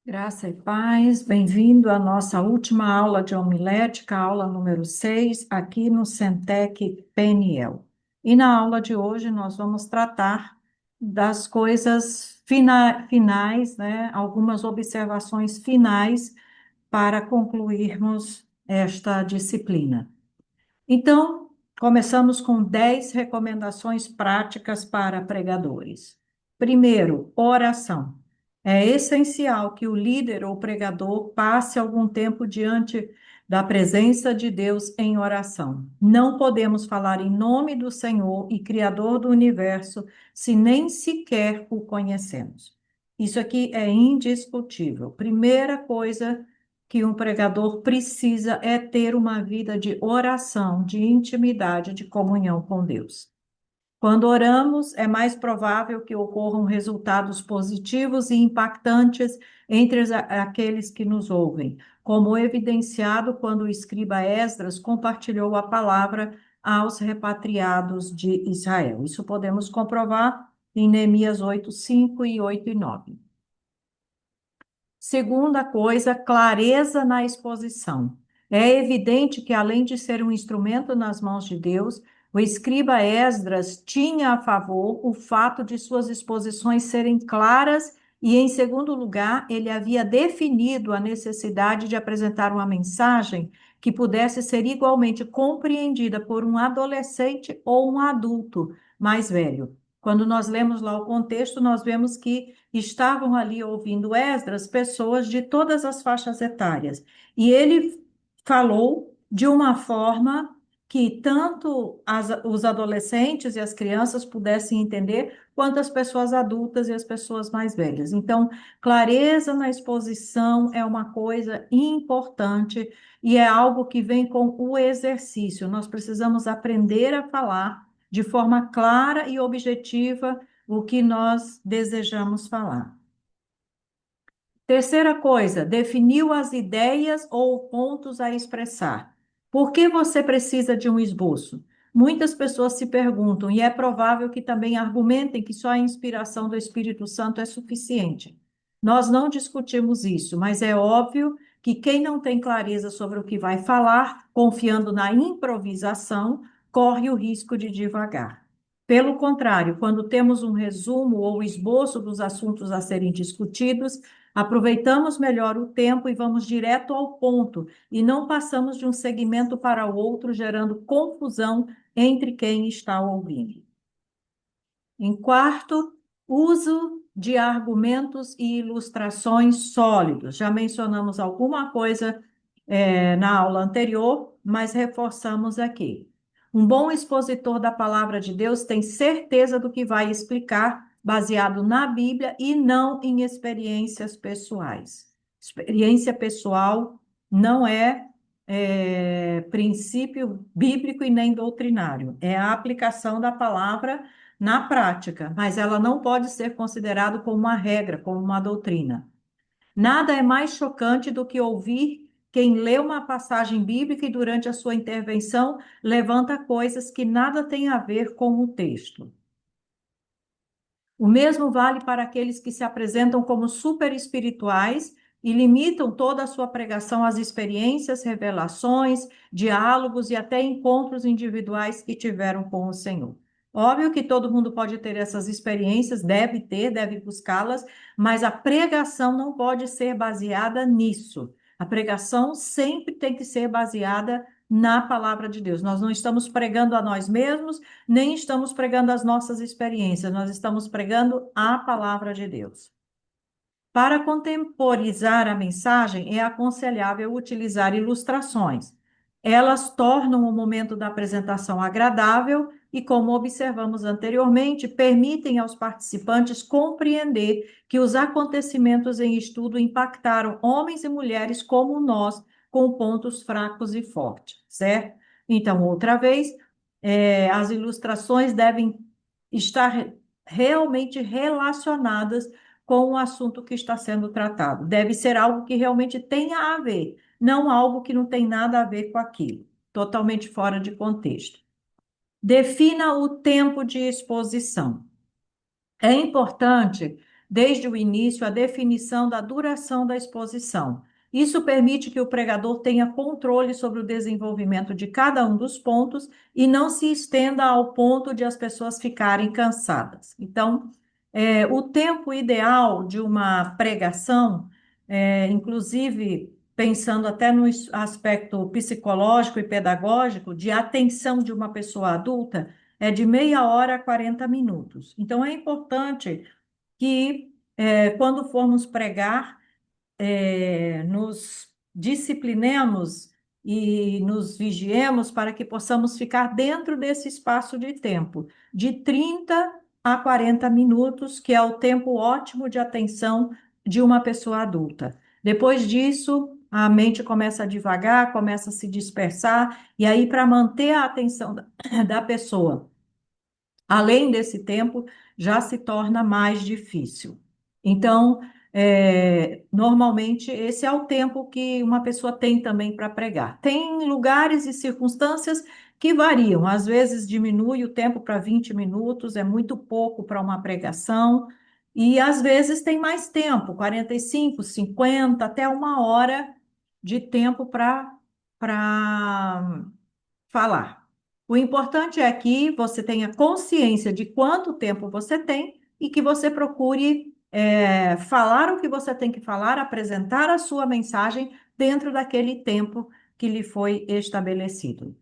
Graça e paz, bem-vindo à nossa última aula de homilética, aula número 6, aqui no Centec Peniel. E na aula de hoje nós vamos tratar das coisas finais, né? Algumas observações finais para concluirmos esta disciplina. Então, começamos com 10 recomendações práticas para pregadores. Primeiro, oração. É essencial que o líder ou pregador passe algum tempo diante da presença de Deus em oração. Não podemos falar em nome do Senhor e Criador do universo se nem sequer o conhecemos. Isso aqui é indiscutível. Primeira coisa que um pregador precisa é ter uma vida de oração, de intimidade, de comunhão com Deus. Quando oramos, é mais provável que ocorram resultados positivos e impactantes entre aqueles que nos ouvem, como evidenciado quando o escriba Esdras compartilhou a palavra aos repatriados de Israel. Isso podemos comprovar em Neemias 8:5 e 8:9. Segunda coisa, clareza na exposição. É evidente que, além de ser um instrumento nas mãos de Deus, o escriba Esdras tinha a favor o fato de suas exposições serem claras e, em segundo lugar, ele havia definido a necessidade de apresentar uma mensagem que pudesse ser igualmente compreendida por um adolescente ou um adulto mais velho. Quando nós lemos lá o contexto, nós vemos que estavam ali ouvindo Esdras pessoas de todas as faixas etárias. E ele falou de uma forma que tanto os adolescentes e as crianças pudessem entender, quanto as pessoas adultas e as pessoas mais velhas. Então, clareza na exposição é uma coisa importante e é algo que vem com o exercício. Nós precisamos aprender a falar de forma clara e objetiva o que nós desejamos falar. Terceira coisa, definiu as ideias ou pontos a expressar. Por que você precisa de um esboço? Muitas pessoas se perguntam, e é provável que também argumentem que só a inspiração do Espírito Santo é suficiente. Nós não discutimos isso, mas é óbvio que quem não tem clareza sobre o que vai falar, confiando na improvisação, corre o risco de divagar. Pelo contrário, quando temos um resumo ou esboço dos assuntos a serem discutidos, aproveitamos melhor o tempo e vamos direto ao ponto, e não passamos de um segmento para o outro, gerando confusão entre quem está ouvindo. Em quarto, uso de argumentos e ilustrações sólidos. Já mencionamos alguma coisa na aula anterior, mas reforçamos aqui. Um bom expositor da palavra de Deus tem certeza do que vai explicar, baseado na Bíblia e não em experiências pessoais. Experiência pessoal não é princípio bíblico e nem doutrinário, é a aplicação da palavra na prática, mas ela não pode ser considerada como uma regra, como uma doutrina. Nada é mais chocante do que ouvir quem lê uma passagem bíblica e, durante a sua intervenção, levanta coisas que nada têm a ver com o texto. O mesmo vale para aqueles que se apresentam como super espirituais e limitam toda a sua pregação às experiências, revelações, diálogos e até encontros individuais que tiveram com o Senhor. Óbvio que todo mundo pode ter essas experiências, deve ter, deve buscá-las, mas a pregação não pode ser baseada nisso. A pregação sempre tem que ser baseada na palavra de Deus. Nós não estamos pregando a nós mesmos, nem estamos pregando as nossas experiências, nós estamos pregando a palavra de Deus. Para contemporizar a mensagem, é aconselhável utilizar ilustrações. Elas tornam o momento da apresentação agradável e, como observamos anteriormente, permitem aos participantes compreender que os acontecimentos em estudo impactaram homens e mulheres como nós, com pontos fracos e fortes, certo? Então, outra vez, as ilustrações devem estar realmente relacionadas com o assunto que está sendo tratado. Deve ser algo que realmente tenha a ver, não algo que não tem nada a ver com aquilo, totalmente fora de contexto. Defina o tempo de exposição. É importante desde o início, a definição da duração da exposição. Isso permite que o pregador tenha controle sobre o desenvolvimento de cada um dos pontos e não se estenda ao ponto de as pessoas ficarem cansadas. Então, o tempo ideal de uma pregação, inclusive pensando até no aspecto psicológico e pedagógico, de atenção de uma pessoa adulta, é de meia hora a 40 minutos. Então, é importante que, quando formos pregar, nos disciplinemos e nos vigiemos para que possamos ficar dentro desse espaço de tempo, de 30 a 40 minutos, que é o tempo ótimo de atenção de uma pessoa adulta. Depois disso, a mente começa a divagar, começa a se dispersar, e aí, para manter a atenção da pessoa além desse tempo, já se torna mais difícil. Então, normalmente, esse é o tempo que uma pessoa tem também para pregar. Tem lugares e circunstâncias que variam, às vezes diminui o tempo para 20 minutos, é muito pouco para uma pregação, e às vezes tem mais tempo, 45, 50, até uma hora de tempo para falar. O importante é que você tenha consciência de quanto tempo você tem e que você procure falar o que você tem que falar, apresentar a sua mensagem dentro daquele tempo que lhe foi estabelecido.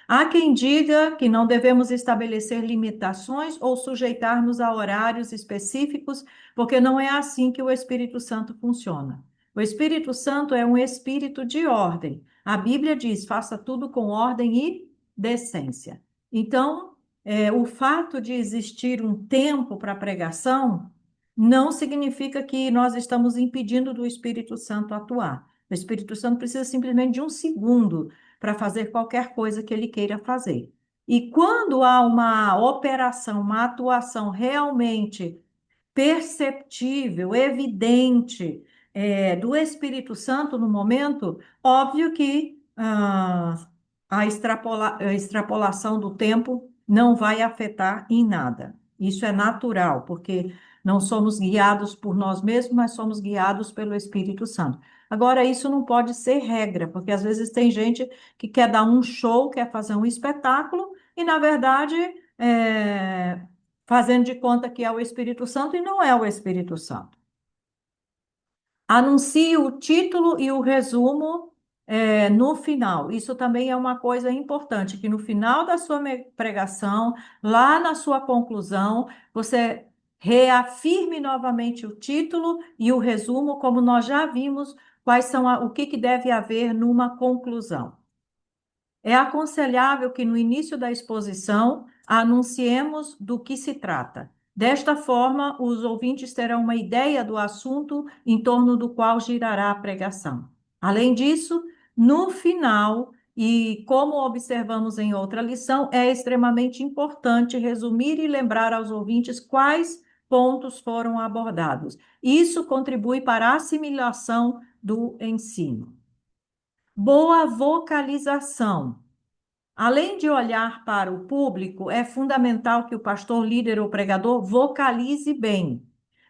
Há quem diga que não devemos estabelecer limitações ou sujeitar-nos a horários específicos, porque não é assim que o Espírito Santo funciona. O Espírito Santo é um espírito de ordem. A Bíblia diz: faça tudo com ordem e decência. Então, o fato de existir um tempo para pregação não significa que nós estamos impedindo do Espírito Santo atuar. O Espírito Santo precisa simplesmente de um segundo para fazer qualquer coisa que ele queira fazer. E quando há uma operação, uma atuação realmente perceptível, evidente, do Espírito Santo no momento, óbvio que a extrapolação do tempo não vai afetar em nada. Isso é natural, porque não somos guiados por nós mesmos, mas somos guiados pelo Espírito Santo. Agora, isso não pode ser regra, porque às vezes tem gente que quer dar um show, quer fazer um espetáculo, e na verdade, fazendo de conta que é o Espírito Santo e não é o Espírito Santo. Anuncie o título e o resumo no final. Isso também é uma coisa importante, que no final da sua pregação, lá na sua conclusão, você reafirme novamente o título e o resumo, como nós já vimos, quais são o que deve haver numa conclusão. É aconselhável que no início da exposição anunciemos do que se trata. Desta forma, os ouvintes terão uma ideia do assunto em torno do qual girará a pregação. Além disso, no final, e como observamos em outra lição, é extremamente importante resumir e lembrar aos ouvintes quais pontos foram abordados. Isso contribui para a assimilação do ensino. Boa vocalização. Além de olhar para o público, é fundamental que o pastor, líder ou pregador vocalize bem.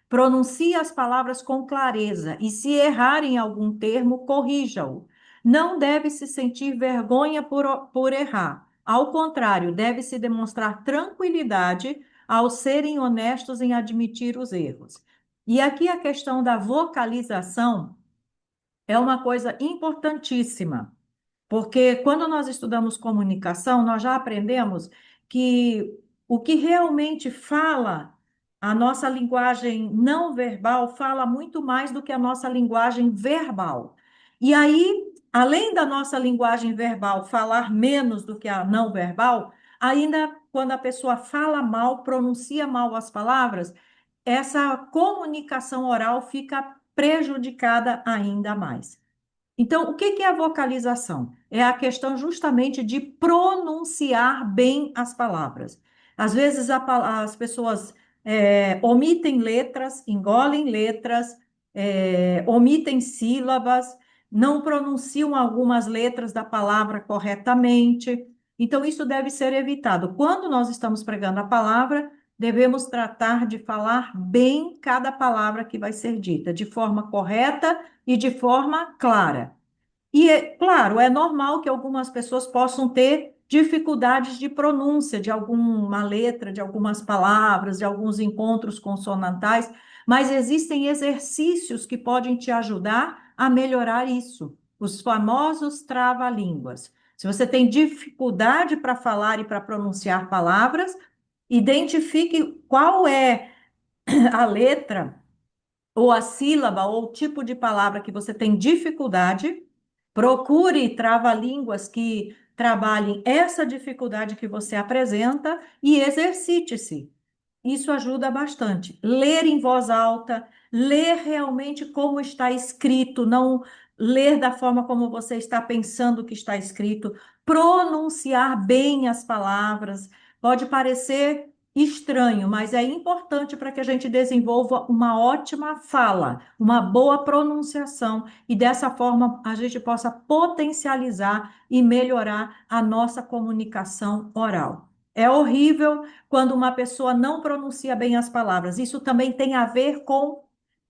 Pronuncie as palavras com clareza e, se errar em algum termo, corrija-o. Não deve se sentir vergonha por errar. Ao contrário, deve-se demonstrar tranquilidade ao serem honestos em admitir os erros. E aqui a questão da vocalização é uma coisa importantíssima. Porque quando nós estudamos comunicação, nós já aprendemos que o que realmente fala a nossa linguagem não verbal fala muito mais do que a nossa linguagem verbal. E aí, além da nossa linguagem verbal falar menos do que a não verbal, ainda quando a pessoa fala mal, pronuncia mal as palavras, essa comunicação oral fica prejudicada ainda mais. Então, o que é a vocalização? É a questão justamente de pronunciar bem as palavras. Às vezes as pessoas omitem letras, engolem letras, omitem sílabas, não pronunciam algumas letras da palavra corretamente. Então, isso deve ser evitado. Quando nós estamos pregando a palavra, devemos tratar de falar bem cada palavra que vai ser dita, de forma correta e de forma clara. E, claro, é normal que algumas pessoas possam ter dificuldades de pronúncia de alguma letra, de algumas palavras, de alguns encontros consonantais, mas existem exercícios que podem te ajudar a melhorar isso. Os famosos trava-línguas. Se você tem dificuldade para falar e para pronunciar palavras, identifique qual é a letra ou a sílaba ou o tipo de palavra que você tem dificuldade, procure trava-línguas que trabalhem essa dificuldade que você apresenta e exercite-se. Isso ajuda bastante. Ler em voz alta, ler realmente como está escrito, não ler da forma como você está pensando que está escrito, pronunciar bem as palavras. Pode parecer estranho, mas é importante para que a gente desenvolva uma ótima fala, uma boa pronunciação e dessa forma a gente possa potencializar e melhorar a nossa comunicação oral. É horrível quando uma pessoa não pronuncia bem as palavras. Isso também tem a ver com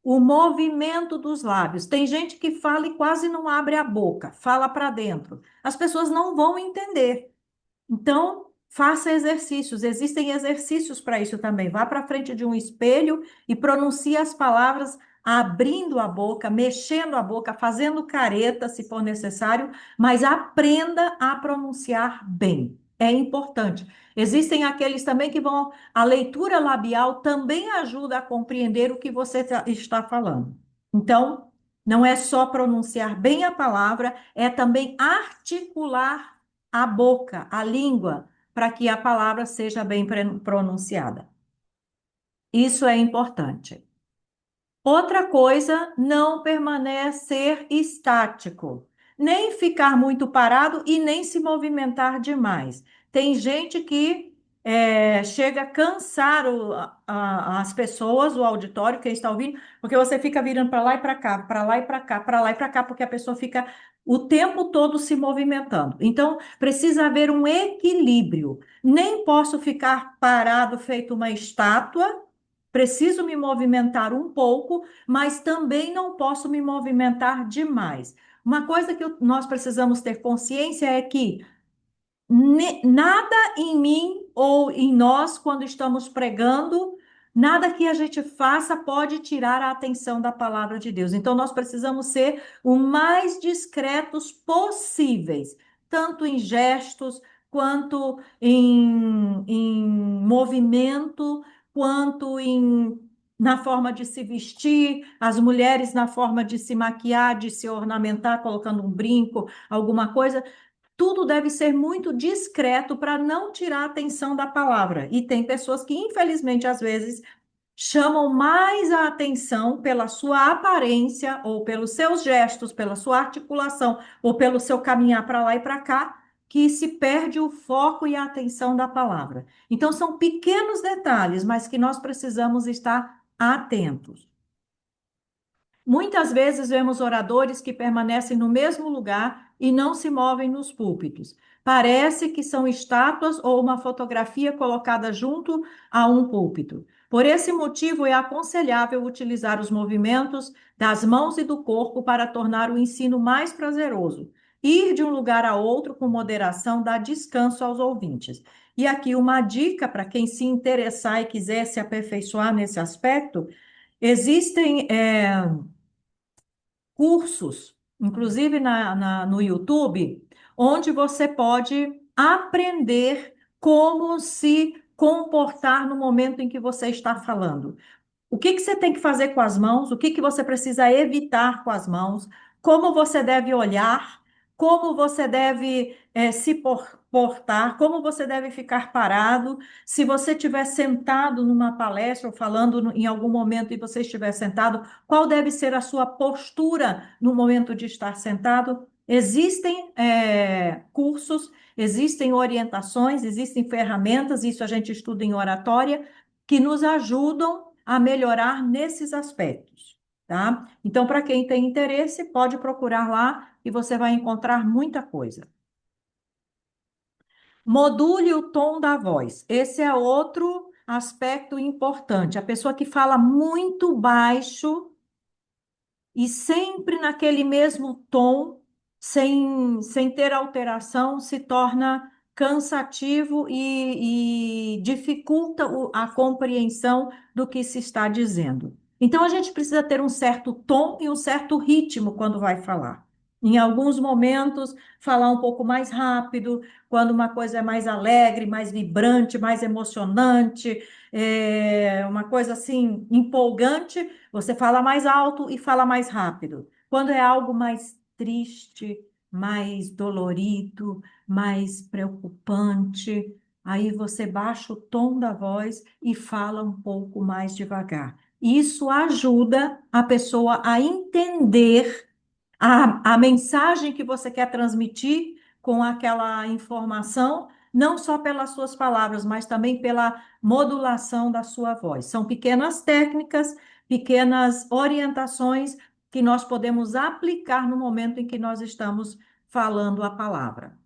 o movimento dos lábios. Tem gente que fala e quase não abre a boca, fala para dentro. As pessoas não vão entender. Então, faça exercícios. Existem exercícios para isso também. Vá para frente de um espelho e pronuncie as palavras abrindo a boca, mexendo a boca, fazendo careta, se for necessário, mas aprenda a pronunciar bem. É importante. Existem aqueles também que vão. A leitura labial também ajuda a compreender o que você está falando. Então, não é só pronunciar bem a palavra, é também articular a boca, a língua, para que a palavra seja bem pronunciada. Isso é importante. Outra coisa, não permanecer estático, nem ficar muito parado e nem se movimentar demais. Tem gente que chega a cansar as pessoas, o auditório, quem está ouvindo, porque você fica virando para lá e para cá, para lá e para cá, para lá e para cá, porque a pessoa fica o tempo todo se movimentando. Então, precisa haver um equilíbrio. Nem posso ficar parado feito uma estátua. Preciso me movimentar um pouco, mas também não posso me movimentar demais. Uma coisa que nós precisamos ter consciência é que nada em mim ou em nós, quando estamos pregando, nada que a gente faça pode tirar a atenção da palavra de Deus. Então, nós precisamos ser o mais discretos possíveis, tanto em gestos, quanto em movimento, quanto na forma de se vestir, as mulheres na forma de se maquiar, de se ornamentar, colocando um brinco, alguma coisa. Tudo deve ser muito discreto para não tirar a atenção da palavra. E tem pessoas que, infelizmente, às vezes, chamam mais a atenção pela sua aparência, ou pelos seus gestos, pela sua articulação, ou pelo seu caminhar para lá e para cá, que se perde o foco e a atenção da palavra. Então, são pequenos detalhes, mas que nós precisamos estar atentos. Muitas vezes vemos oradores que permanecem no mesmo lugar e não se movem nos púlpitos. Parece que são estátuas ou uma fotografia colocada junto a um púlpito. Por esse motivo, é aconselhável utilizar os movimentos das mãos e do corpo para tornar o ensino mais prazeroso. Ir de um lugar a outro com moderação dá descanso aos ouvintes. E aqui uma dica para quem se interessar e quiser se aperfeiçoar nesse aspecto: existem cursos, inclusive no YouTube, onde você pode aprender como se comportar no momento em que você está falando. O que que você tem que fazer com as mãos? O que que você precisa evitar com as mãos? Como você deve olhar? Como você deve se portar? Como você deve ficar parado? Se você estiver sentado numa palestra ou falando em algum momento e você estiver sentado, qual deve ser a sua postura no momento de estar sentado? Existem cursos, existem orientações, existem ferramentas, isso a gente estuda em oratória, que nos ajudam a melhorar nesses aspectos, tá? Então, para quem tem interesse, pode procurar lá e você vai encontrar muita coisa. Module o tom da voz. Esse é outro. aspecto importante. A pessoa que fala muito baixo e sempre naquele mesmo tom, sem ter alteração, se torna cansativo e dificulta a compreensão do que se está dizendo. Então, a gente precisa ter um certo tom e um certo ritmo quando vai falar. Em alguns momentos, falar um pouco mais rápido, quando uma coisa é mais alegre, mais vibrante, mais emocionante, uma coisa assim empolgante, você fala mais alto e fala mais rápido. Quando é algo mais triste, mais dolorido, mais preocupante, aí você baixa o tom da voz e fala um pouco mais devagar. Isso ajuda a pessoa a entender a mensagem que você quer transmitir com aquela informação, não só pelas suas palavras, mas também pela modulação da sua voz. São pequenas técnicas, pequenas orientações que nós podemos aplicar no momento em que nós estamos falando a palavra.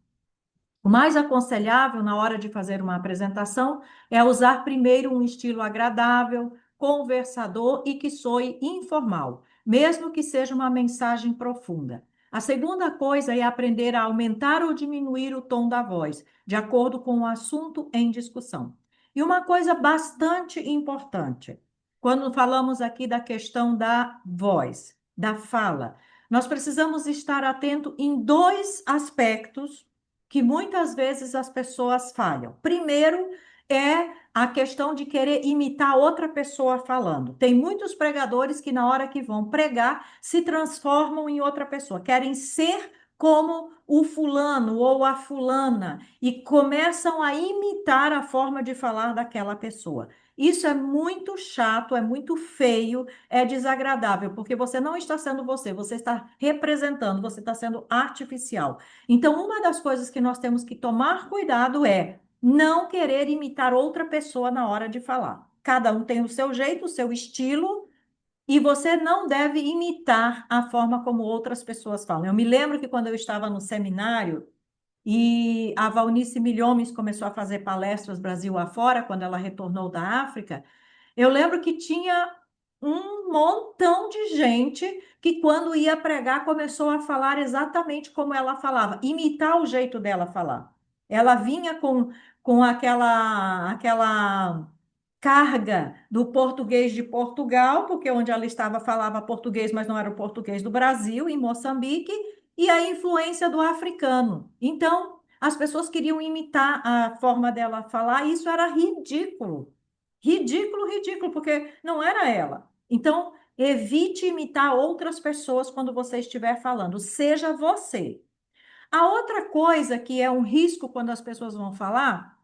O mais aconselhável na hora de fazer uma apresentação é usar primeiro um estilo agradável, conversador e que soe informal, mesmo que seja uma mensagem profunda. A segunda coisa é aprender a aumentar ou diminuir o tom da voz, de acordo com o assunto em discussão. E uma coisa bastante importante, quando falamos aqui da questão da voz, da fala, nós precisamos estar atento em dois aspectos que muitas vezes as pessoas falham. Primeiro é a questão de querer imitar outra pessoa falando. Tem muitos pregadores que, na hora que vão pregar, se transformam em outra pessoa, querem ser como o fulano ou a fulana e começam a imitar a forma de falar daquela pessoa. Isso é muito chato, é muito feio, é desagradável, porque você não está sendo você, você está representando, você está sendo artificial. Então, uma das coisas que nós temos que tomar cuidado é não querer imitar outra pessoa na hora de falar. Cada um tem o seu jeito, o seu estilo, e você não deve imitar a forma como outras pessoas falam. Eu me lembro que quando eu estava no seminário e a Valnice Milhomes começou a fazer palestras Brasil afora, quando ela retornou da África, eu lembro que tinha um montão de gente que, quando ia pregar, começou a falar exatamente como ela falava, imitar o jeito dela falar. Ela vinha com aquela carga do português de Portugal, porque onde ela estava falava português, mas não era o português do Brasil, em Moçambique, e a influência do africano. Então, as pessoas queriam imitar a forma dela falar, e isso era ridículo. Ridículo, ridículo, porque não era ela. Então, evite imitar outras pessoas quando você estiver falando, seja você. A outra coisa que é um risco quando as pessoas vão falar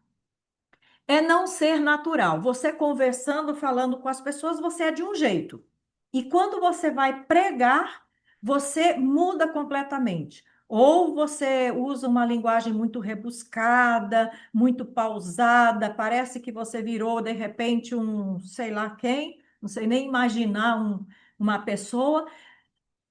é não ser natural. Você conversando, falando com as pessoas, você é de um jeito. E quando você vai pregar, você muda completamente. Ou você usa uma linguagem muito rebuscada, muito pausada, parece que você virou de repente um sei lá quem, não sei nem imaginar uma pessoa.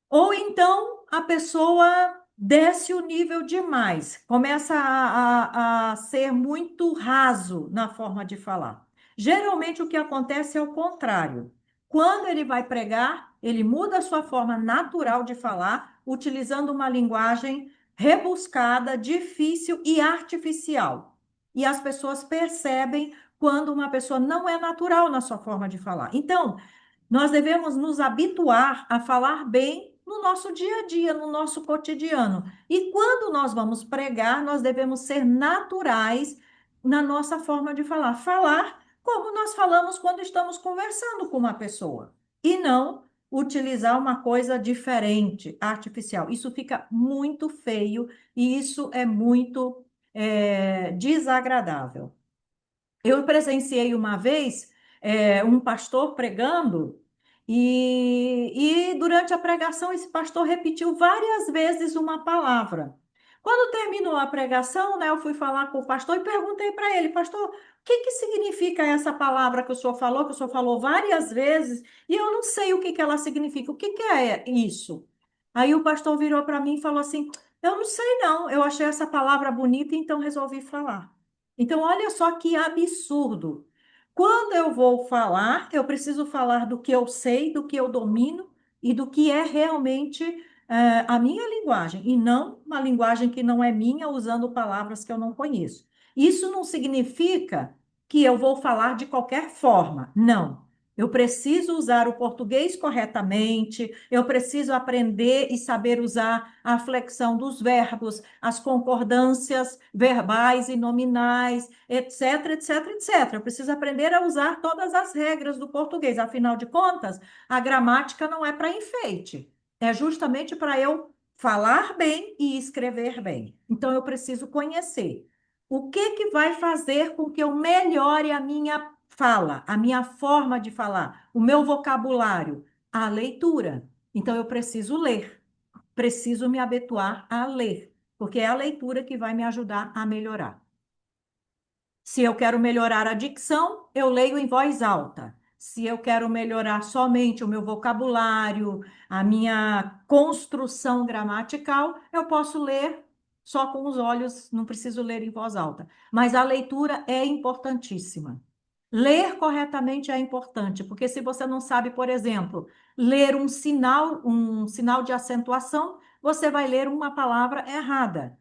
Ou então a pessoa desce o nível demais, começa a ser muito raso na forma de falar. Geralmente o que acontece é o contrário. Quando ele vai pregar, ele muda a sua forma natural de falar, utilizando uma linguagem rebuscada, difícil e artificial. E as pessoas percebem quando uma pessoa não é natural na sua forma de falar. Então, nós devemos nos habituar a falar bem no nosso dia a dia, no nosso cotidiano. E quando nós vamos pregar, nós devemos ser naturais na nossa forma de falar. Falar como nós falamos quando estamos conversando com uma pessoa. E não utilizar uma coisa diferente, artificial. Isso fica muito feio e isso é muito desagradável. Eu presenciei uma vez um pastor pregando e durante a pregação esse pastor repetiu várias vezes uma palavra. Quando terminou a pregação, né, eu fui falar com o pastor e perguntei para ele, pastor, o que que significa essa palavra que o senhor falou, que o senhor falou várias vezes, e eu não sei o que que ela significa, o que que é isso? Aí o pastor virou para mim e falou assim, eu não sei não, eu achei essa palavra bonita, então resolvi falar. Então, olha só que absurdo. Quando eu vou falar, eu preciso falar do que eu sei, do que eu domino e do que é realmente a minha linguagem, e não uma linguagem que não é minha, usando palavras que eu não conheço. Isso não significa que eu vou falar de qualquer forma, não. Eu preciso usar o português corretamente, eu preciso aprender e saber usar a flexão dos verbos, as concordâncias verbais e nominais, etc, etc, etc. Eu preciso aprender a usar todas as regras do português. Afinal de contas, a gramática não é para enfeite, é justamente para eu falar bem e escrever bem. Então, eu preciso conhecer. O que que vai fazer com que eu melhore a minha fala, a minha forma de falar, o meu vocabulário? A leitura. Então, eu preciso ler, preciso me habituar a ler, porque é a leitura que vai me ajudar a melhorar. Se eu quero melhorar a dicção, eu leio em voz alta. Se eu quero melhorar somente o meu vocabulário, a minha construção gramatical, eu posso ler só com os olhos, não preciso ler em voz alta. Mas a leitura é importantíssima. Ler corretamente é importante, porque se você não sabe, por exemplo, ler um sinal de acentuação, você vai ler uma palavra errada.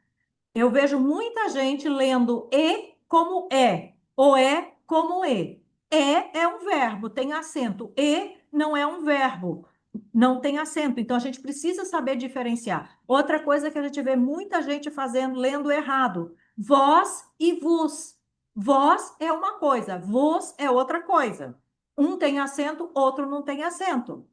Eu vejo muita gente lendo e como é, ou é como e. É um verbo, tem acento. E não é um verbo, não tem acento. Então a gente precisa saber diferenciar. Outra coisa que a gente vê muita gente fazendo, lendo errado: vós e vos. Vós é uma coisa, vos é outra coisa. Um tem acento, outro não tem acento.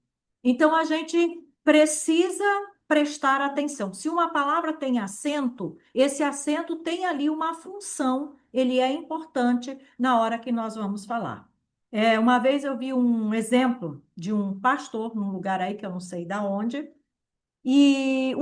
Então a gente precisa prestar atenção. Se uma palavra tem acento, esse acento tem ali uma função, ele é importante na hora que nós vamos falar. Uma vez eu vi um exemplo de um pastor num lugar aí que eu não sei da onde, e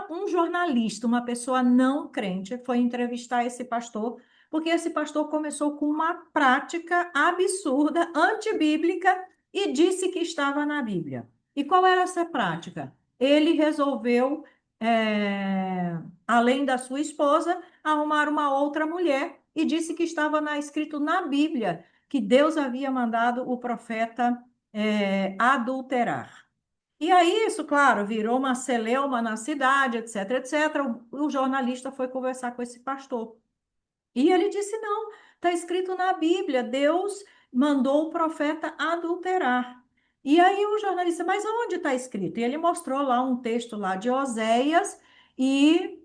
um jornalista, uma pessoa não crente, foi entrevistar esse pastor, porque esse pastor começou com uma prática absurda, antibíblica, e disse que estava na Bíblia. E qual era essa prática? Ele resolveu, além da sua esposa, arrumar uma outra mulher e disse que estava escrito na Bíblia que Deus havia mandado o profeta, adulterar. E aí, isso, claro, virou uma celeuma na cidade, etc, etc. O jornalista foi conversar com esse pastor. E ele disse: não, está escrito na Bíblia, Deus mandou o profeta adulterar. E aí o jornalista: mas onde está escrito? E ele mostrou lá um texto lá de Oséias e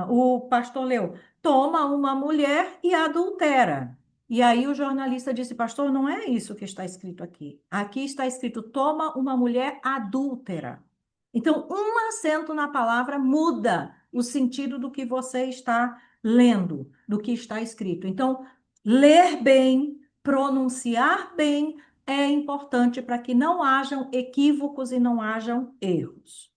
o pastor leu: toma uma mulher e adultera. E aí o jornalista disse: pastor, não é isso que está escrito aqui. Aqui está escrito: toma uma mulher adúltera. Então, um acento na palavra muda o sentido do que você está lendo, do que está escrito. Então, ler bem, pronunciar bem é importante para que não hajam equívocos e não hajam erros.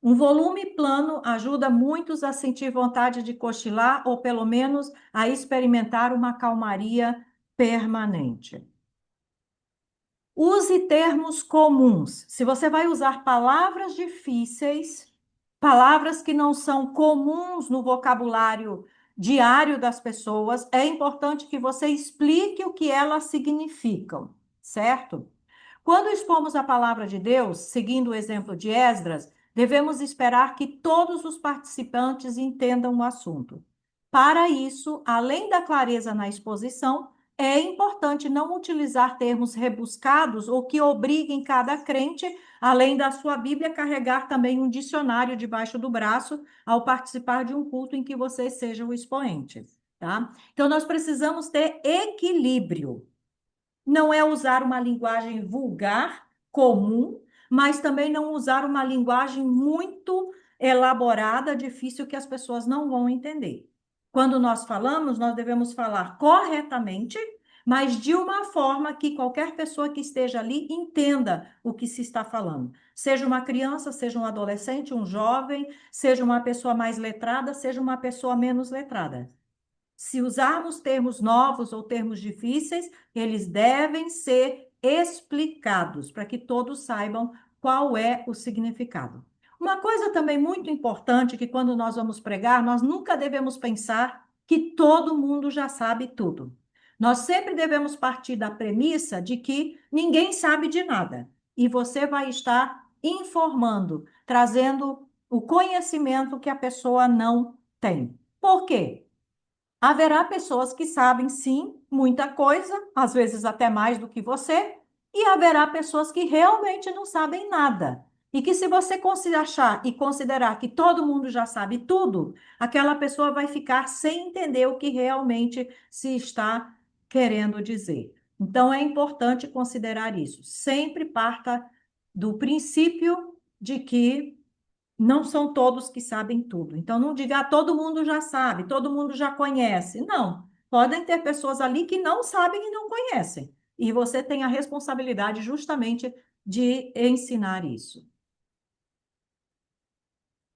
Um volume plano ajuda muitos a sentir vontade de cochilar ou, pelo menos, a experimentar uma calmaria permanente. Use termos comuns. Se você vai usar palavras difíceis, palavras que não são comuns no vocabulário diário das pessoas, é importante que você explique o que elas significam, certo? Quando expomos a palavra de Deus, seguindo o exemplo de Esdras, devemos esperar que todos os participantes entendam o assunto. Para isso, além da clareza na exposição, é importante não utilizar termos rebuscados ou que obriguem cada crente, além da sua Bíblia, carregar também um dicionário debaixo do braço ao participar de um culto em que você seja o expoente, tá? Então, nós precisamos ter equilíbrio. Não é usar uma linguagem vulgar, comum, mas também não usar uma linguagem muito elaborada, difícil, que as pessoas não vão entender. Quando nós falamos, nós devemos falar corretamente, mas de uma forma que qualquer pessoa que esteja ali entenda o que se está falando. Seja uma criança, seja um adolescente, um jovem, seja uma pessoa mais letrada, seja uma pessoa menos letrada. Se usarmos termos novos ou termos difíceis, eles devem ser explicados para que todos saibam qual é o significado. Uma coisa também muito importante que quando nós vamos pregar, nós nunca devemos pensar que todo mundo já sabe tudo. Nós sempre devemos partir da premissa de que ninguém sabe de nada. E você vai estar informando, trazendo o conhecimento que a pessoa não tem. Por quê? Haverá pessoas que sabem, sim, muita coisa, às vezes até mais do que você, e haverá pessoas que realmente não sabem nada. E que se você achar e considerar que todo mundo já sabe tudo, aquela pessoa vai ficar sem entender o que realmente se está querendo dizer. Então é importante considerar isso. Sempre parta do princípio de que não são todos que sabem tudo. Então, não diga, todo mundo já sabe, todo mundo já conhece. Não. Podem ter pessoas ali que não sabem e não conhecem. E você tem a responsabilidade justamente de ensinar isso.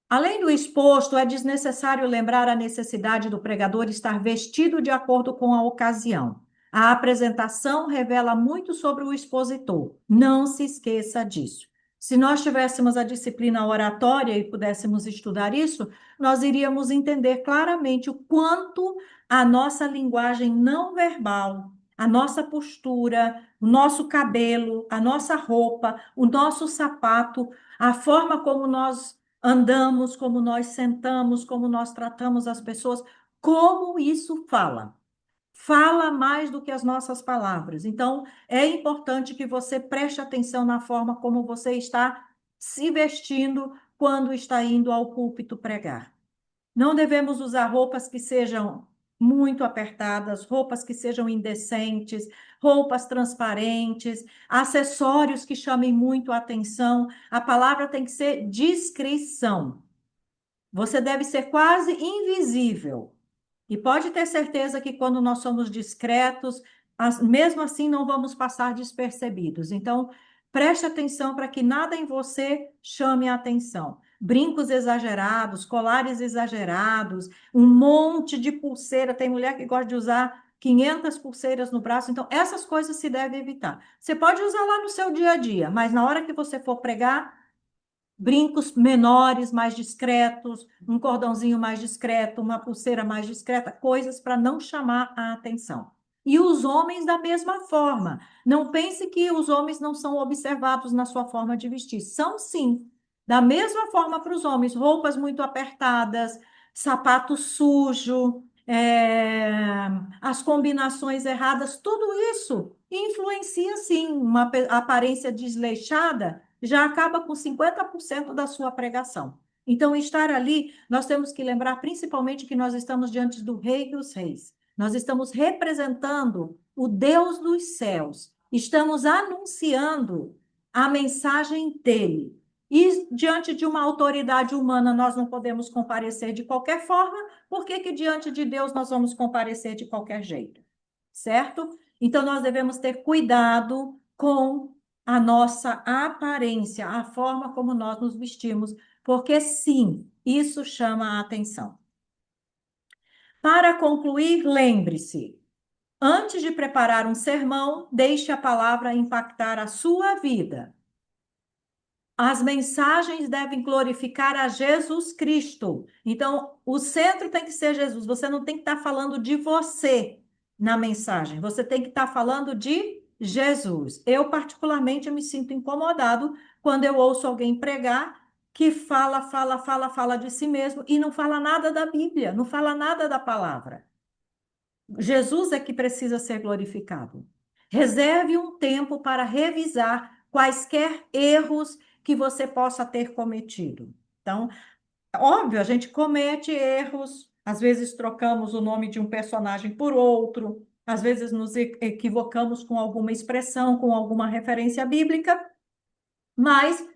Além do exposto, é desnecessário lembrar a necessidade do pregador estar vestido de acordo com a ocasião. A apresentação revela muito sobre o expositor. Não se esqueça disso. Se nós tivéssemos a disciplina oratória e pudéssemos estudar isso, nós iríamos entender claramente o quanto a nossa linguagem não verbal, a nossa postura, o nosso cabelo, a nossa roupa, o nosso sapato, a forma como nós andamos, como nós sentamos, como nós tratamos as pessoas, como isso fala. Fala mais do que as nossas palavras. Então, é importante que você preste atenção na forma como você está se vestindo quando está indo ao púlpito pregar. Não devemos usar roupas que sejam muito apertadas, roupas que sejam indecentes, roupas transparentes, acessórios que chamem muito a atenção. A palavra tem que ser discrição. Você deve ser quase invisível. E pode ter certeza que quando nós somos discretos, mesmo assim não vamos passar despercebidos. Então, preste atenção para que nada em você chame a atenção. Brincos exagerados, colares exagerados, um monte de pulseira. Tem mulher que gosta de usar 500 pulseiras no braço. Então, essas coisas se deve evitar. Você pode usar lá no seu dia a dia, mas na hora que você for pregar, brincos menores, mais discretos, um cordãozinho mais discreto, uma pulseira mais discreta, coisas para não chamar a atenção. E os homens da mesma forma. Não pense que os homens não são observados na sua forma de vestir. São sim. Da mesma forma para os homens, roupas muito apertadas, sapato sujo, as combinações erradas, tudo isso influencia sim. Uma aparência desleixada já acaba com 50% da sua pregação. Então, estar ali, nós temos que lembrar principalmente que nós estamos diante do Rei dos Reis. Nós estamos representando o Deus dos céus. Estamos anunciando a mensagem dele. E diante de uma autoridade humana nós não podemos comparecer de qualquer forma, por que que diante de Deus nós vamos comparecer de qualquer jeito? Certo? Então nós devemos ter cuidado com a nossa aparência, a forma como nós nos vestimos, porque sim, isso chama a atenção. Para concluir, lembre-se, antes de preparar um sermão, deixe a palavra impactar a sua vida. As mensagens devem glorificar a Jesus Cristo. Então, o centro tem que ser Jesus. Você não tem que estar falando de você na mensagem. Você tem que estar falando de Jesus. Eu, particularmente, me sinto incomodado quando eu ouço alguém pregar que fala de si mesmo e não fala nada da Bíblia, não fala nada da palavra. Jesus é que precisa ser glorificado. Reserve um tempo para revisar quaisquer erros que você possa ter cometido. Então, óbvio, a gente comete erros, às vezes trocamos o nome de um personagem por outro, às vezes nos equivocamos com alguma expressão, com alguma referência bíblica, mas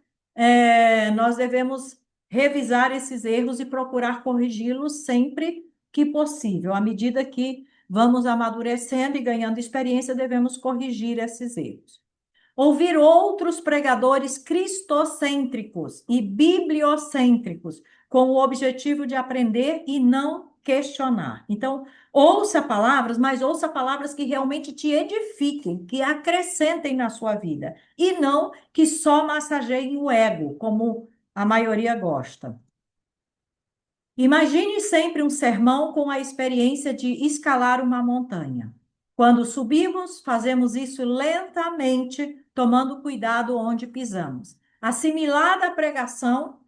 nós devemos revisar esses erros e procurar corrigi-los sempre que possível. À medida que vamos amadurecendo e ganhando experiência, devemos corrigir esses erros. Ouvir outros pregadores cristocêntricos e bibliocêntricos, com o objetivo de aprender e não questionar. Então, ouça palavras, mas ouça palavras que realmente te edifiquem, que acrescentem na sua vida, e não que só massageiem o ego, como a maioria gosta. Imagine sempre um sermão com a experiência de escalar uma montanha. Quando subimos, fazemos isso lentamente, tomando cuidado onde pisamos. Assimilar a pregação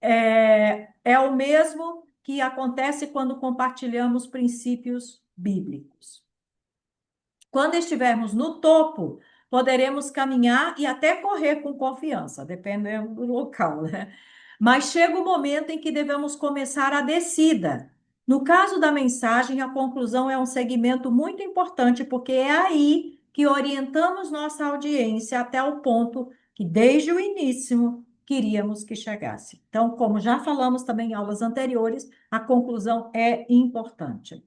é o mesmo que acontece quando compartilhamos princípios bíblicos. Quando estivermos no topo, poderemos caminhar e até correr com confiança, dependendo do local, né? Mas chega o momento em que devemos começar a descida. No caso da mensagem, a conclusão é um segmento muito importante, porque é aí que orientamos nossa audiência até o ponto que, desde o início, queríamos que chegasse. Então, como já falamos também em aulas anteriores, a conclusão é importante,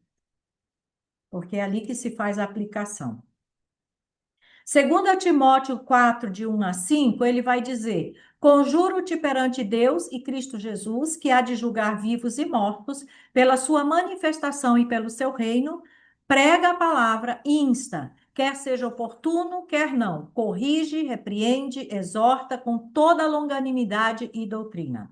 porque é ali que se faz a aplicação. Segundo a Timóteo 4, de 1 a 5, ele vai dizer: Conjuro-te perante Deus e Cristo Jesus, que há de julgar vivos e mortos, pela sua manifestação e pelo seu reino, prega a palavra e insta, quer seja oportuno, quer não, corrige, repreende, exorta com toda longanimidade e doutrina.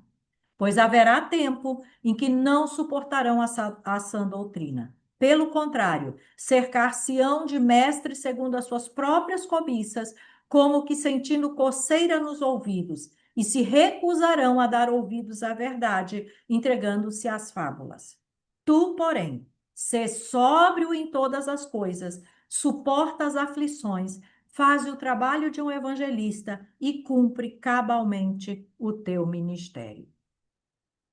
Pois haverá tempo em que não suportarão a sã doutrina. Pelo contrário, cercar-se-ão de mestres segundo as suas próprias cobiças, como que sentindo coceira nos ouvidos, e se recusarão a dar ouvidos à verdade, entregando-se às fábulas. Tu, porém, sê sóbrio em todas as coisas, suporta as aflições, faz o trabalho de um evangelista e cumpre cabalmente o teu ministério.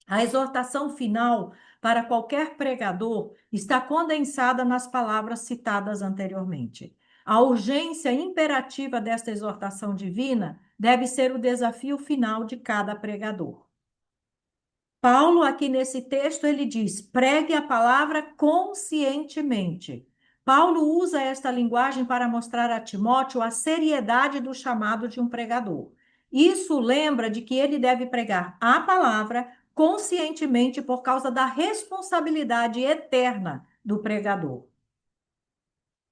A exortação final para qualquer pregador está condensada nas palavras citadas anteriormente. A urgência imperativa desta exortação divina deve ser o desafio final de cada pregador. Paulo, aqui nesse texto, ele diz: pregue a palavra conscientemente. Paulo usa esta linguagem para mostrar a Timóteo a seriedade do chamado de um pregador. Isso lembra de que ele deve pregar a palavra conscientemente por causa da responsabilidade eterna do pregador.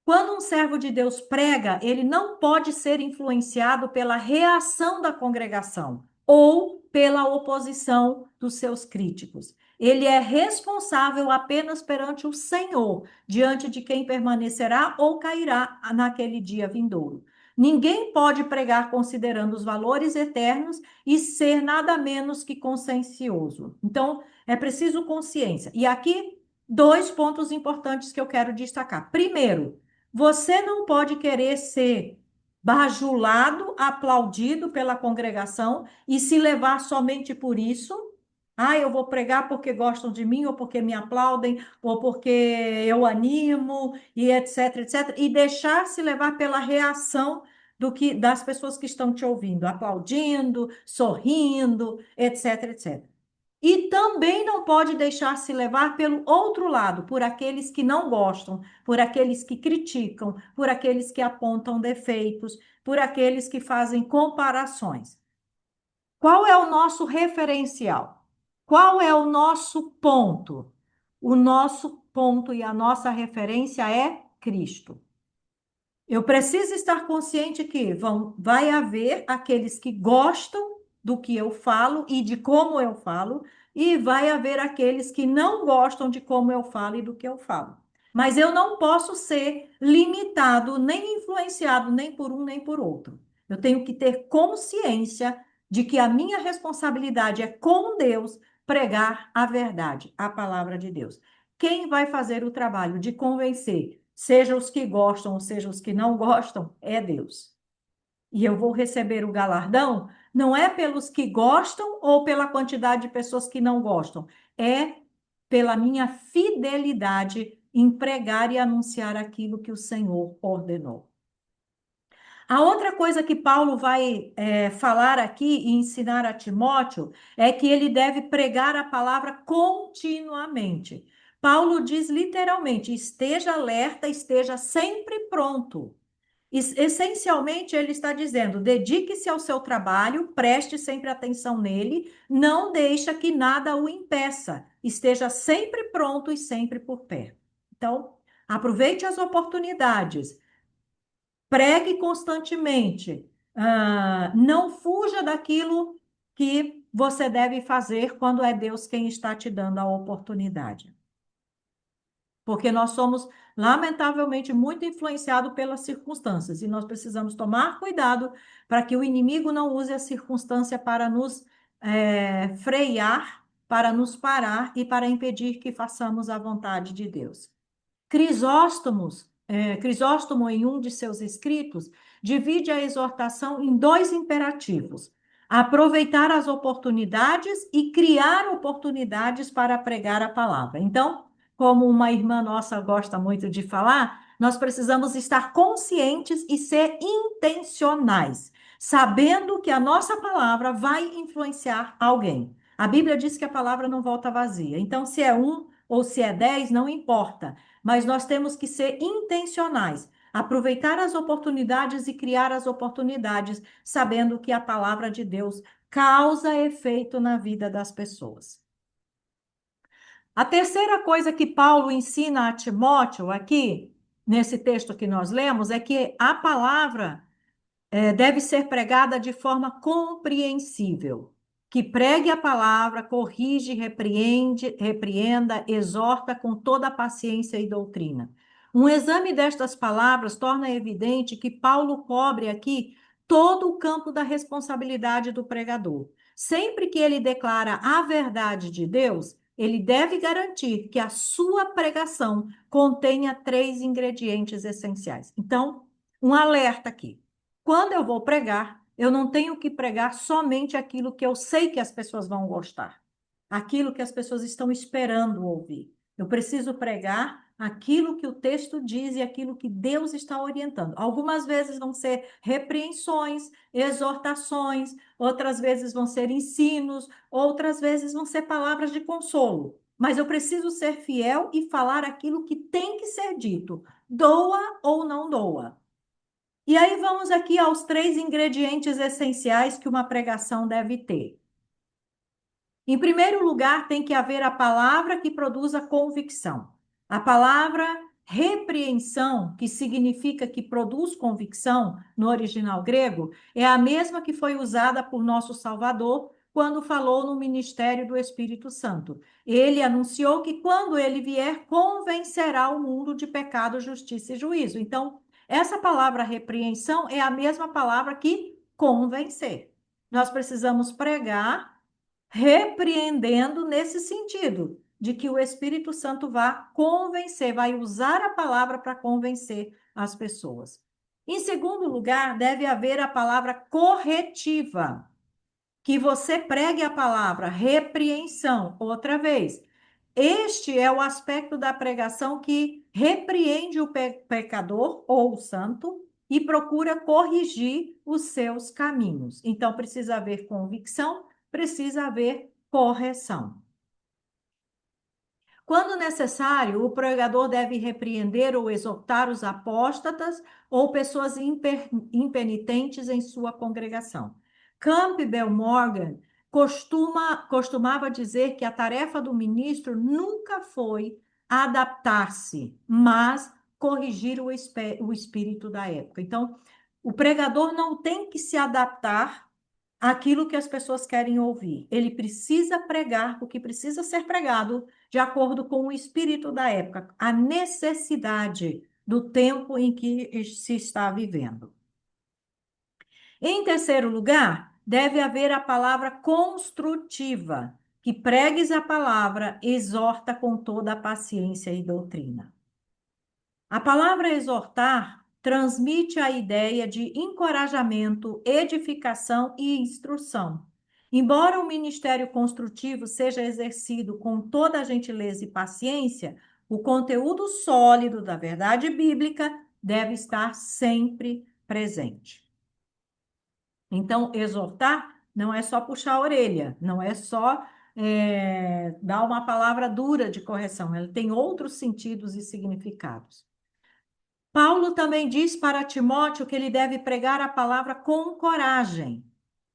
Quando um servo de Deus prega, ele não pode ser influenciado pela reação da congregação ou pela oposição dos seus críticos. Ele é responsável apenas perante o Senhor, diante de quem permanecerá ou cairá naquele dia vindouro. Ninguém pode pregar considerando os valores eternos e ser nada menos que consciencioso. Então, é preciso consciência. E aqui, dois pontos importantes que eu quero destacar. Primeiro, você não pode querer ser bajulado, aplaudido pela congregação e se levar somente por isso. Ah, eu vou pregar porque gostam de mim, ou porque me aplaudem, ou porque eu animo, e etc, etc. E deixar se levar pela reação das pessoas que estão te ouvindo, aplaudindo, sorrindo, etc, etc. E também não pode deixar se levar pelo outro lado, por aqueles que não gostam, por aqueles que criticam, por aqueles que apontam defeitos, por aqueles que fazem comparações. Qual é o nosso referencial? Qual é o nosso ponto? O nosso ponto e a nossa referência é Cristo. Eu preciso estar consciente que vai haver aqueles que gostam do que eu falo e de como eu falo, e vai haver aqueles que não gostam de como eu falo e do que eu falo. Mas eu não posso ser limitado, nem influenciado, nem por um, nem por outro. Eu tenho que ter consciência de que a minha responsabilidade é com Deus pregar a verdade, a palavra de Deus. Quem vai fazer o trabalho de convencer, seja os que gostam, ou seja os que não gostam, é Deus. E eu vou receber o galardão não é pelos que gostam ou pela quantidade de pessoas que não gostam, é pela minha fidelidade em pregar e anunciar aquilo que o Senhor ordenou. A outra coisa que Paulo vai falar aqui e ensinar a Timóteo é que ele deve pregar a palavra continuamente. Paulo diz literalmente: esteja alerta, esteja sempre pronto. Essencialmente, ele está dizendo: dedique-se ao seu trabalho, preste sempre atenção nele, não deixa que nada o impeça, esteja sempre pronto e sempre por perto. Então, aproveite as oportunidades. Pregue constantemente. Não fuja daquilo que você deve fazer quando é Deus quem está te dando a oportunidade? Porque nós somos, lamentavelmente, muito influenciados pelas circunstâncias e nós precisamos tomar cuidado para que o inimigo não use a circunstância para nos frear, para nos parar e para impedir que façamos a vontade de Deus. Crisóstomo, em um de seus escritos, divide a exortação em dois imperativos: aproveitar as oportunidades e criar oportunidades para pregar a palavra. Então, como uma irmã nossa gosta muito de falar, nós precisamos estar conscientes e ser intencionais, sabendo que a nossa palavra vai influenciar alguém. A Bíblia diz que a palavra não volta vazia. Então, se é um ou se é 10, não importa, mas nós temos que ser intencionais, aproveitar as oportunidades e criar as oportunidades, sabendo que a palavra de Deus causa efeito na vida das pessoas. A terceira coisa que Paulo ensina a Timóteo aqui, nesse texto que nós lemos, é que a palavra deve ser pregada de forma compreensível. Que pregue a palavra, corrige, repreenda, exorta com toda a paciência e doutrina. Um exame destas palavras torna evidente que Paulo cobre aqui todo o campo da responsabilidade do pregador. Sempre que ele declara a verdade de Deus, ele deve garantir que a sua pregação contenha três ingredientes essenciais. Então, um alerta aqui. Quando eu vou pregar, eu não tenho que pregar somente aquilo que eu sei que as pessoas vão gostar, aquilo que as pessoas estão esperando ouvir. Eu preciso pregar aquilo que o texto diz e aquilo que Deus está orientando. Algumas vezes vão ser repreensões, exortações, outras vezes vão ser ensinos, outras vezes vão ser palavras de consolo. Mas eu preciso ser fiel e falar aquilo que tem que ser dito, doa ou não doa. E aí vamos aqui aos três ingredientes essenciais que uma pregação deve ter. Em primeiro lugar, tem que haver a palavra que produza convicção. A palavra repreensão, que significa que produz convicção, no original grego, é a mesma que foi usada por nosso Salvador quando falou no ministério do Espírito Santo. Ele anunciou que quando ele vier, convencerá o mundo de pecado, justiça e juízo. Então, essa palavra repreensão é a mesma palavra que convencer. Nós precisamos pregar repreendendo nesse sentido, de que o Espírito Santo vai convencer, vai usar a palavra para convencer as pessoas. Em segundo lugar, deve haver a palavra corretiva, que você pregue a palavra repreensão, outra vez. Este é o aspecto da pregação que repreende o pecador ou o santo e procura corrigir os seus caminhos. Então, precisa haver convicção, precisa haver correção. Quando necessário, o pregador deve repreender ou exortar os apóstatas ou pessoas impenitentes em sua congregação. Campbell Morgan costumava dizer que a tarefa do ministro nunca foi adaptar-se, mas corrigir o espírito da época. Então, o pregador não tem que se adaptar àquilo que as pessoas querem ouvir. Ele precisa pregar o que precisa ser pregado de acordo com o espírito da época, a necessidade do tempo em que se está vivendo. Em terceiro lugar, deve haver a palavra construtiva, que pregues a palavra, exorta com toda a paciência e doutrina. A palavra exortar transmite a ideia de encorajamento, edificação e instrução. Embora o ministério construtivo seja exercido com toda a gentileza e paciência, o conteúdo sólido da verdade bíblica deve estar sempre presente. Então, exortar não é só puxar a orelha, não é só dar uma palavra dura de correção, ela tem outros sentidos e significados. Paulo também diz para Timóteo que ele deve pregar a palavra com coragem,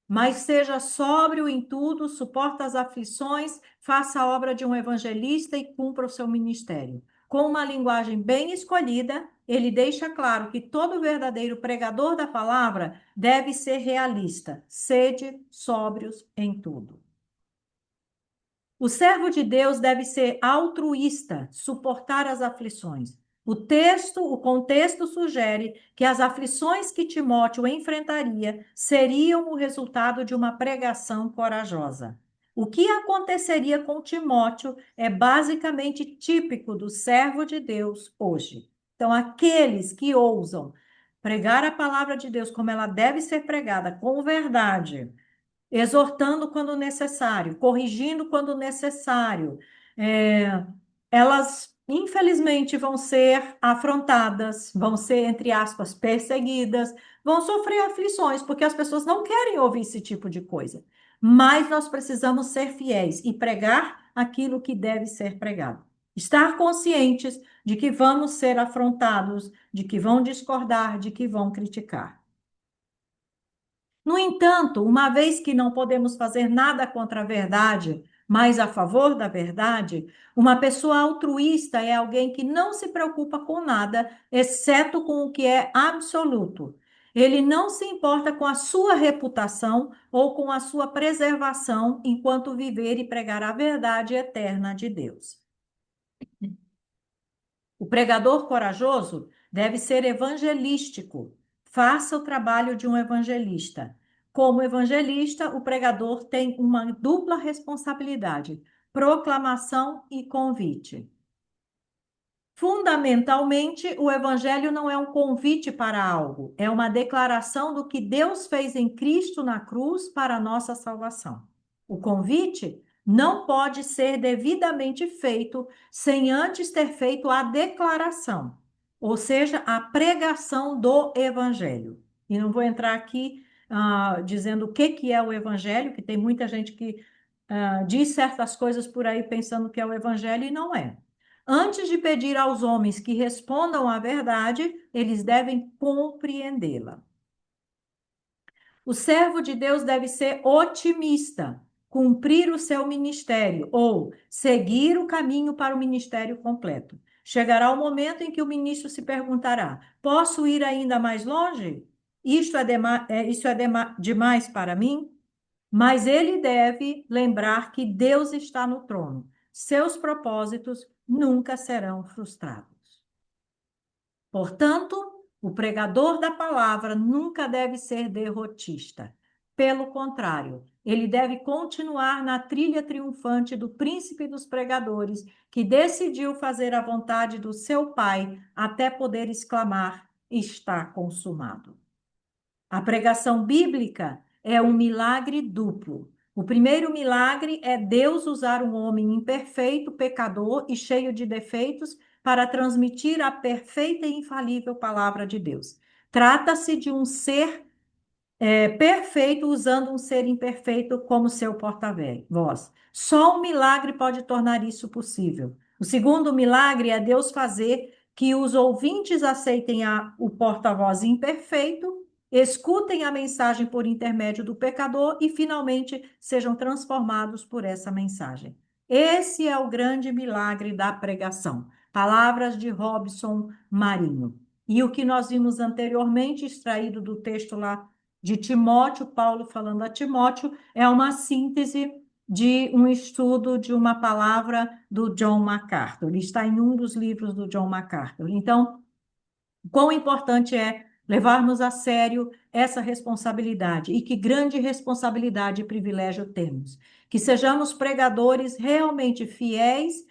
mas seja sóbrio em tudo, suporta as aflições, faça a obra de um evangelista e cumpra o seu ministério. Com uma linguagem bem escolhida, ele deixa claro que todo verdadeiro pregador da palavra deve ser realista. Sede sóbrios em tudo. O servo de Deus deve ser altruísta, suportar as aflições. O contexto sugere que as aflições que Timóteo enfrentaria seriam o resultado de uma pregação corajosa. O que aconteceria com Timóteo é basicamente típico do servo de Deus hoje. Então, aqueles que ousam pregar a palavra de Deus como ela deve ser pregada, com verdade, exortando quando necessário, corrigindo quando necessário. É, elas, infelizmente, vão ser afrontadas, vão ser, entre aspas, perseguidas, vão sofrer aflições, porque as pessoas não querem ouvir esse tipo de coisa. Mas nós precisamos ser fiéis e pregar aquilo que deve ser pregado. Estar conscientes de que vamos ser afrontados, de que vão discordar, de que vão criticar. No entanto, uma vez que não podemos fazer nada contra a verdade, mas a favor da verdade, uma pessoa altruísta é alguém que não se preocupa com nada, exceto com o que é absoluto. Ele não se importa com a sua reputação ou com a sua preservação enquanto viver e pregar a verdade eterna de Deus. O pregador corajoso deve ser evangelístico. Faça o trabalho de um evangelista. Como evangelista, o pregador tem uma dupla responsabilidade: proclamação e convite. Fundamentalmente, o evangelho não é um convite para algo, é uma declaração do que Deus fez em Cristo na cruz para a nossa salvação. O convite não pode ser devidamente feito sem antes ter feito a declaração, ou seja, a pregação do evangelho. E não vou entrar aqui dizendo o que é o evangelho, que tem muita gente que diz certas coisas por aí pensando que é o evangelho e não é. Antes de pedir aos homens que respondam à verdade, eles devem compreendê-la. O servo de Deus deve ser otimista, cumprir o seu ministério ou seguir o caminho para o ministério completo. Chegará o momento em que o ministro se perguntará: posso ir ainda mais longe? Isso é demais para mim? Mas ele deve lembrar que Deus está no trono. Seus propósitos nunca serão frustrados. Portanto, o pregador da palavra nunca deve ser derrotista. Pelo contrário, ele deve continuar na trilha triunfante do príncipe dos pregadores, que decidiu fazer a vontade do seu Pai até poder exclamar: está consumado. A pregação bíblica é um milagre duplo. O primeiro milagre é Deus usar um homem imperfeito, pecador e cheio de defeitos para transmitir a perfeita e infalível palavra de Deus. Trata-se de um ser perfeito usando um ser imperfeito como seu porta-voz. Só um milagre pode tornar isso possível. O segundo milagre é Deus fazer que os ouvintes aceitem o porta-voz imperfeito, escutem a mensagem por intermédio do pecador e finalmente sejam transformados por essa mensagem. Esse é o grande milagre da pregação. Palavras de Robson Marinho. E o que nós vimos anteriormente, extraído do texto lá de Timóteo, Paulo falando a Timóteo, é uma síntese de um estudo de uma palavra do John MacArthur. Ele está em um dos livros do John MacArthur. Então, quão importante é levarmos a sério essa responsabilidade e que grande responsabilidade e privilégio temos. Que sejamos pregadores realmente fiéis,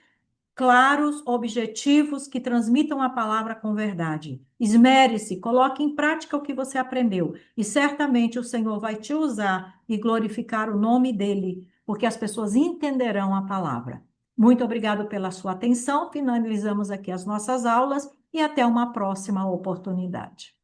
claros, objetivos, que transmitam a palavra com verdade. Esmere-se, coloque em prática o que você aprendeu, e certamente o Senhor vai te usar e glorificar o nome dele, porque as pessoas entenderão a palavra. Muito obrigado pela sua atenção. Finalizamos aqui as nossas aulas e até uma próxima oportunidade.